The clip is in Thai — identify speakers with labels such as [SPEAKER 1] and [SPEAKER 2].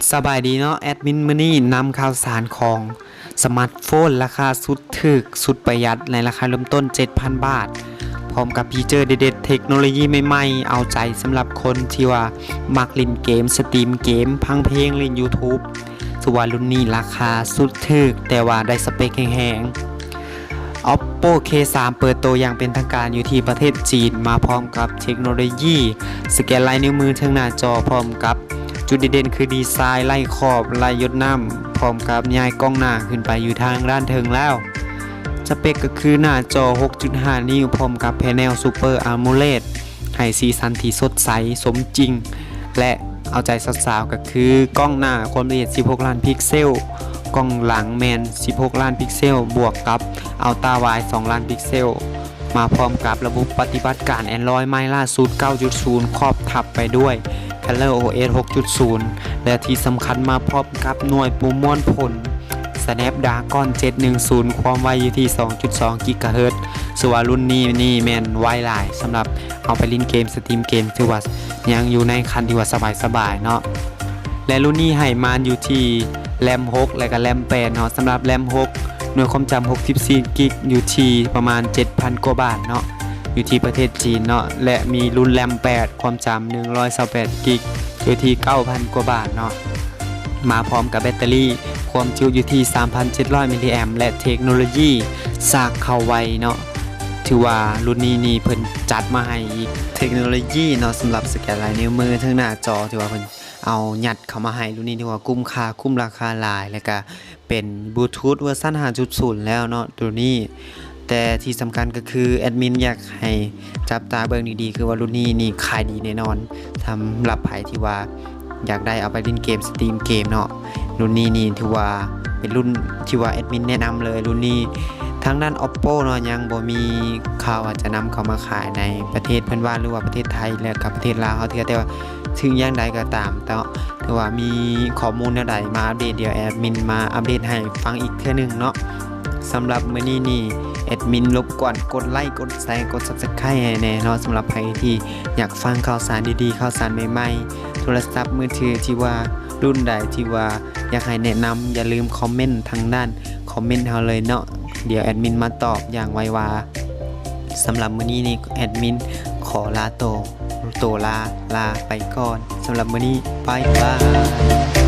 [SPEAKER 1] สบายดีเนาะแอดมินมื้อนี้นำข่าวสารของสมาร์ทโฟนราคาสุดถูกสุดประหยัดในราคาเริ่มต้น 7,000 บาท พร้อมกับฟีเจอร์เด็ดๆเทคโนโลยีใหม่ๆเอาใจสำหรับคนที่ว่ามักเล่นเกมสตรีมเกมพังเพลงเล่น YouTube ส่วนรุ่นนี้ราคาสุดถูกแต่ว่าได้สเปคแห้งๆ Oppo K3 เปิดตัวอย่างเป็นทางการอยู่ที่ประเทศจีนมาพร้อมกับเทคโนโลยีสแกนลายนิ้วมือทั้งหน้าจอพร้อมกับจุดเด่นคือดีไซน์ไล่ขอบลายยดน้ำพร้อมกับย้ายกล้องหน้าขึ้นไปอยู่ทางด้านเทิงแล้วสเปคก็คือหน้าจอ 6.5 นิ้วพร้อมกับแผง Super AMOLED ให้สีสันที่สดใสสมจริงและเอาใจสาวๆก็คือกล้องหน้าความละเอียด 16 ล้านพิกเซลกล้องหลังแมน 16 ล้านพิกเซลบวกกับอัลตร้าไวด์ 2 ล้านพิกเซลมาพร้อมกับระบบปฏิบัติการ Android ใหม่ล่าสุด 9.0 ครอบทับไปด้วย ColorOS 6.0 และที่สำคัญมาพร้อมกับหน่วยประมวลผล Snapdragon 710 ความไวอยู่ที่ 2.2 GHz ส่วนรุ่นนี้แม่นไวหลายสำหรับเอาไปเล่นเกมสตรีมเกมถือว่ายังอยู่ในคันที่ว่าสบายๆเนาะและรุ่นนี้ให้มาอยู่ที่แรม6และก็แรม8เนาะสำหรับแรม6หน่วยความจำ64 กิกอยู่ที่ประมาณ 7,000 กว่าบาทเนาะอยู่ที่ประเทศจีนเนาะและมีรุ่นแรม8ความจำ128 กิกอยู่ที่ 9,000 กว่าบาทเนาะมาพร้อมกับแบตเตอรี่ความจุอยู่ที่ 3,700 มิลลิแอมป์และเทคโนโลยีสากเข้าไวเนาะถือว่ารุ่นนี้เพิ่นจัดมาให้อีกเทคโนโลยีเนาะสำหรับสแกนลายนิ้วมือทั้งหน้าจอถือว่าเพิ่นเอายัดเข้ามาให้รุ่นนี้ถือว่าคุ้มค่าคุ้มราคาหลายแล้วก็เป็นบลูทูธเวอร์ชัน 5.0 แล้วเนาะตัวนี้แต่ที่สำคัญก็คือแอดมินอยากให้จับตาเบิ่งดีๆคือว่ารุ่นนี้นี่ขายดีแน่นอนสำหรับไผที่ว่าอยากได้เอาไปเล่นเกมสตรีมเกมเนาะรุ่นนี้นี่ถือว่าเป็นรุ่นที่ว่าแอดมินแนะนำเลยรุ่นนี้ทางด้าน Oppo เนาะยังบ่มีข่าวว่าจะนำเข้ามาขายในประเทศเพิ่นว่าหรือว่าประเทศไทยและกับประเทศลาวเฮาเทื่อแต่ว่าถึงอย่างใดก็ตามแต่ว่ามีข้อมูลแนวใดมาอัปเดตเดี๋ยวแอดมินมาอัปเดตให้ฟังอีกเทื่อนึงเนาะสำหรับมื้อนี้นี่แอดมินรบกวนกดไลค์กดแชร์กด Subscribe ให้แน่เนาะสำหรับใครที่อยากฟังข่าวสารดีๆข่าวสารใหม่ๆโทรศัพท์มือถือที่ว่ารุ่นใดที่ว่าอยากให้แนะนำอย่าลืมคอมเมนต์ทางด้านคอมเมนต์เฮาเลยเนาะเดี๋ยวแอดมินมาตอบอย่างไวสำหรับมื้อนี้นี่แอดมินขอลาไปก่อนสำหรับมื้อนี้บ๊ายบาย